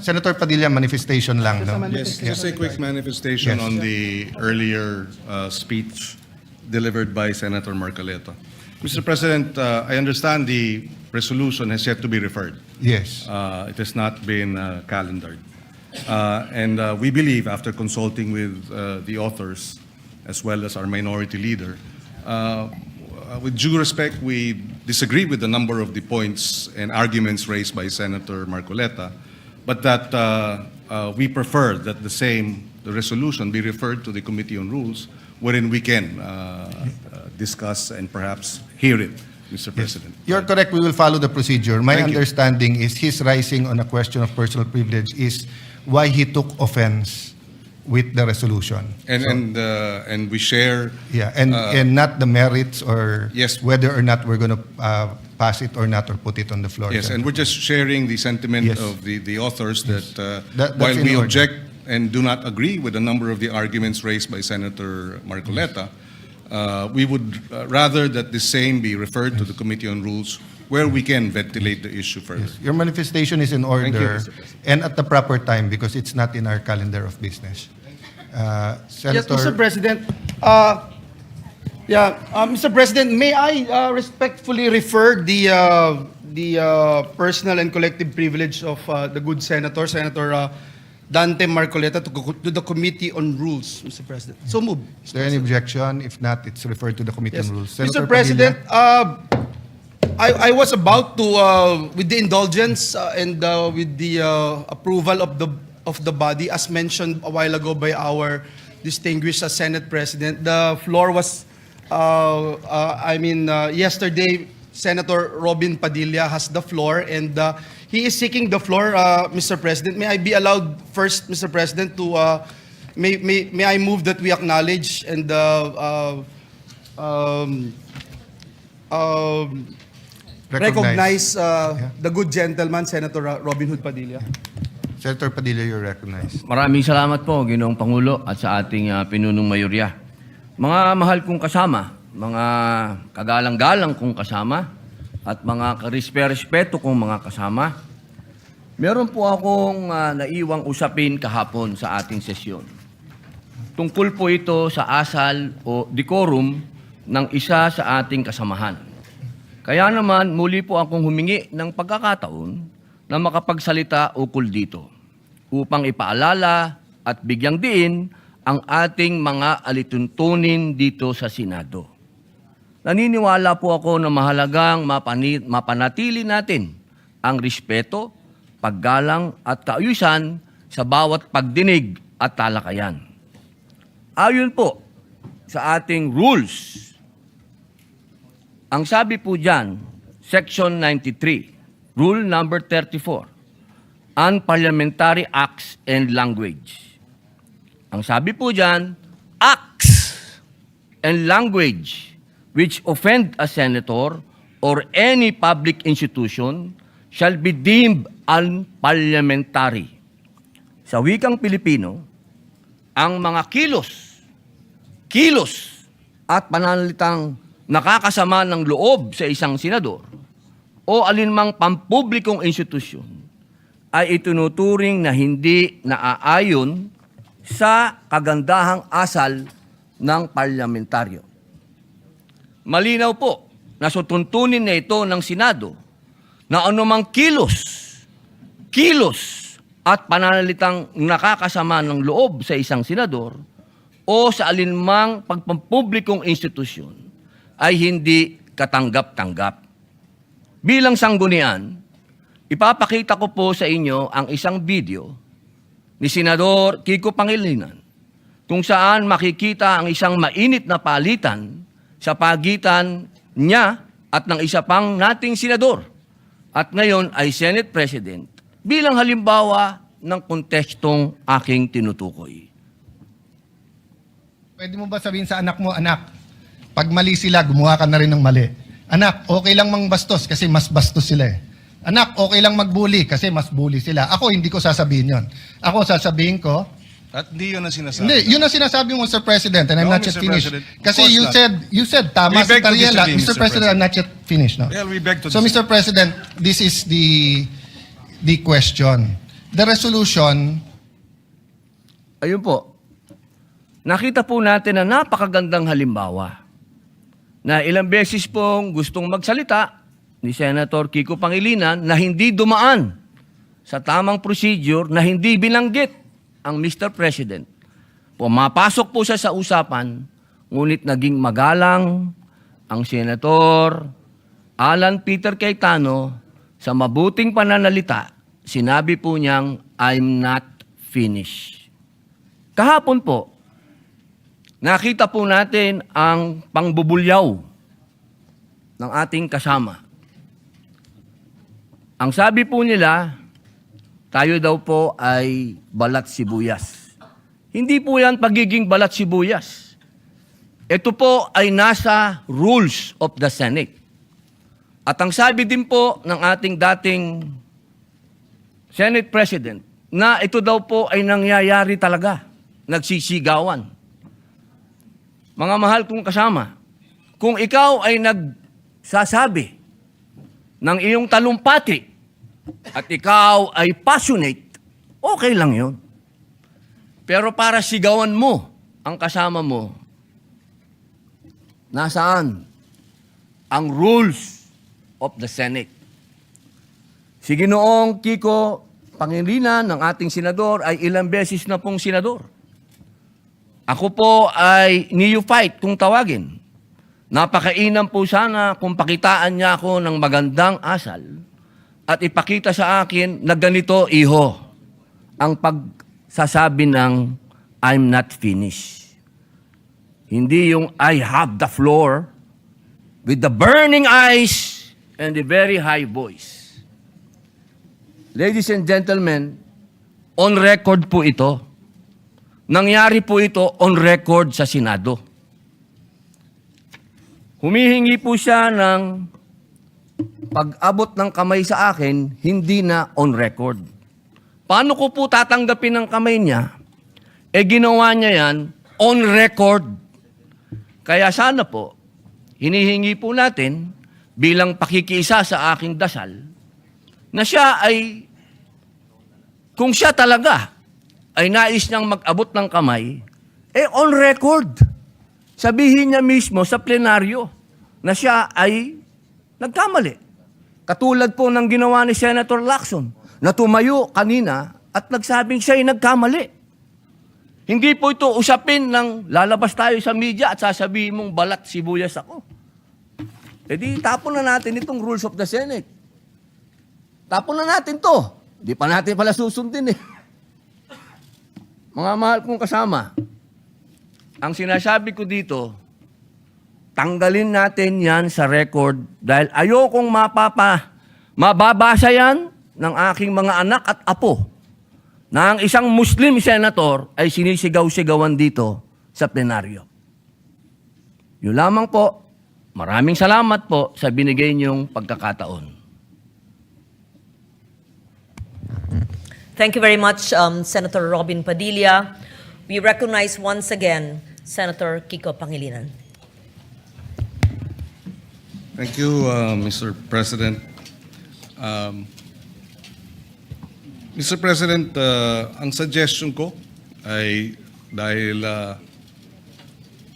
Senator Padilla, manifestation lang, no? Yes, just a quick manifestation Yes. on the earlier speech delivered by Senator Marcoleta. Mr. President, I understand the resolution has yet to be referred. Yes. It has not been calendared. And we believe, after consulting with the authors, as well as our minority leader, with due respect, we disagree with a number of the points and arguments raised by Senator Marcoleta, but that we prefer that the resolution be referred to the Committee on Rules, wherein we can discuss and perhaps hear it, Mr. President. You're correct, we will follow the procedure. My Thank you. understanding is his rising on a question of personal privilege is why he took offense with the resolution. And we share. Yeah, and not the merits or Yes. whether or not we're going to pass it or not or put it on the floor. Yes, and we're just sharing the sentiment Yes. of the authors that That's while in we order. object and do not agree with a number of the arguments raised by Senator Marcoleta, we would rather that the same be referred to the Committee on Rules, where we can ventilate the issue further. Your manifestation is in order Mr. President. and at the proper time because it's not in our calendar of business. Yes, Mr. President. Mr. President, may I respectfully refer the personal and collective privilege of the good senator, Senator Dante Marcoleta, to the Committee on Rules, Mr. President. So move. Is there any objection? If not, it's referred to the Committee Yes. on Rules. Mr. Senator President, Padilla? I was about to, with the indulgence and with the approval of the body, as mentioned a while ago by our distinguished Senate President, the floor was, yesterday, Senator Robin Padilla has the floor, and he is seeking the floor, Mr. President. May I be allowed first, Mr. President, to, may I move that we acknowledge and recognize the good gentleman, Senator Robin Hood Padilla. Senator Padilla, you're recognized. Maraming salamat po, Ginoong Pangulo, at sa ating pinunong mayorya. Mga mahal kong kasama, mga kagalang-galang kong kasama, at mga karespeto kong mga kasama, meron po akong naiwang usapin kahapon sa ating sesyon. Tungkol po ito sa asal o decorum ng isa sa ating kasamahan. Kaya naman, muli po akong humingi ng pagkakataon na makapagsalita ukol dito upang ipaalala at bigyang diin ang ating mga alituntunin dito sa Senado. Naniniwala po ako na mahalagang mapanatili natin ang respeto, paggalang at kaayusan sa bawat pagdinig at talakayan. Ayon po sa ating rules, ang sabi po dyan, Section 93, Rule number 34, Unparliamentary Acts and Language. Ang sabi po dyan, acts and language which offend a senator or any public institution shall be deemed unparliamentary. Sa wikang Pilipino, ang mga kilos at pananalitang nakakasama ng loob sa isang senador o alinmang pampublikong institusyon ay itinuturing na hindi naaayon sa kagandahang asal ng parlamentaryo. Malinaw po na sutuntunin na ito ng Senado na anumang kilos at pananalitang nakakasama ng loob sa isang senador o sa alinmang pagpampublikong institusyon ay hindi katanggap-tanggap. Bilang sanggunian, ipapakita ko po sa inyo ang isang video ni Senador Kiko Pangilinan kung saan makikita ang isang mainit na palitan sa pagitan niya at ng isa pang nating senador at ngayon ay Senate President bilang halimbawa ng kontekstong aking tinutukoy. Pwede mo ba sabihin sa anak mo, anak, pag mali sila, gumawa ka na rin ng mali. Anak, okay lang mangbastos kasi mas bastos sila eh. Anak, okay lang magbully kasi mas bully sila. Ako, hindi ko sasabihin yon. Ako, sasabihin ko, At hindi yun ang sinasabi. hindi, yun ang sinasabi mo, Mr. President, and I'm No, not yet Mr. finished. President, of Kasi course you said, tama We si beg to Tariela. disagree, Mr. President, I'm not yet finished. No? Well, we beg to So, disagree. Mr. President, this is the question. the resolution, Ayun po. Nakita po natin na napakagandang halimbawa na ilang beses pong gustong magsalita ni Senator Kiko Pangilinan na hindi dumaan sa tamang procedure, na hindi binanggit ang Mr. President. Pumapasok po siya sa usapan, ngunit naging magalang ang Senator Alan Peter Cayetano. Sa mabuting pananalita, sinabi po niyang, I'm not finished. Kahapon po, nakita po natin ang pangbubulyaw ng ating kasama. Ang sabi po nila, tayo daw po ay balat sibuyas. Hindi po yan pagiging balat sibuyas. Ito po ay nasa rules of the Senate. At ang sabi din po ng ating dating Senate President, na ito daw po ay nangyayari talaga. Nagsisigawan. Mga mahal kong kasama, kung ikaw ay nagsasabi ng iyong talumpati at ikaw ay passionate, okay lang yun. Pero para sigawan mo ang kasama mo, nasaan ang rules of the Senate? Si Ginoong Kiko Pangilinan ng ating senador ay ilang beses na pong senador. Ako po ay neophyte kung tawagin. Napakainam po sana kung pakitaan niya ako ng magandang asal at ipakita sa akin na ganito, iho, ang pagsasabi ng I'm not finished. Hindi yung I have the floor with the burning eyes and the very high voice. Ladies and gentlemen, on record po ito. Nangyari po ito on record sa Senado. Humihingi po siya ng pag-abot ng kamay sa akin, hindi na on record. Paano ko po tatanggapin ng kamay niya? Ginawa niya yan on record. Kaya sana po, hinihingi po natin bilang pakikiisa sa aking dasal, na siya ay, kung siya talaga ay nais niyang mag-abot ng kamay, on record. Sabihin niya mismo sa plenaryo na siya ay nagkamali. Katulad po ng ginawa ni Senator Lacson na tumayo kanina at nagsabing siya ay nagkamali. Hindi po ito usapin ng lalabas tayo sa media at sasabihin mong balat sibuyas ako. Di tapon na natin itong rules of the Senate. Tapon na natin to. Di pa natin pala susundin eh. Mga mahal kong kasama, ang sinasabi ko dito, tanggalin natin yan sa record dahil ayokong mababasa yan ng aking mga anak at apo na ang isang Muslim senator ay sinisigaw-sigawan dito sa plenaryo. Yun lamang po. Maraming salamat po sa binigay niyong pagkakataon. Thank you very much, Senator Robin Padilla. We recognize once again Senator Kiko Pangilinan. Thank you, Mr. President. Mr. President, ang suggestion ko ay dahil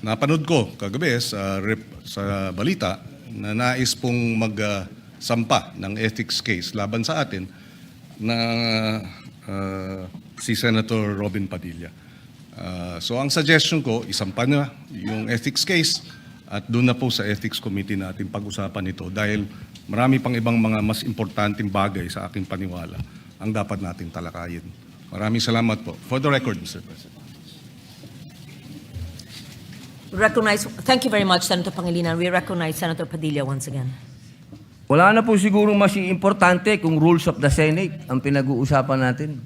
napanood ko kagabi sa balita na nais pong magsampa ng ethics case laban sa atin na si Senator Robin Padilla. So ang suggestion ko, isampa na yung ethics case at doon na po sa ethics committee natin pag-usapan ito dahil marami pang ibang mga mas importanteng bagay sa aking paniwala ang dapat natin talakayin. Maraming salamat po. For the record, Mr. President. Thank you very much, Senator Pangilinan. We recognize Senator Padilla once again. Wala na po siguro mas importante kung rules of the Senate ang pinag-uusapan natin.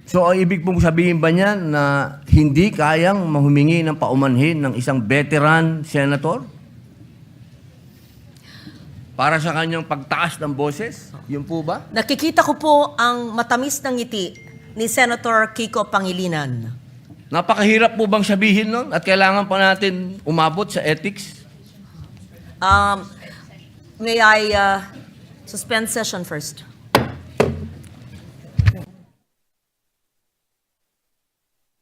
So, ang ibig pong sabihin ba niyan na hindi kayang mahumingi ng paumanhin ng isang veteran senator? Para sa kanyang pagtaas ng boses? Yun po ba? Nakikita ko po ang matamis ng ngiti ni Senator Kiko Pangilinan. Napakahirap po bang sabihin nun? At kailangan pa natin umabot sa ethics? May I Suspend session first.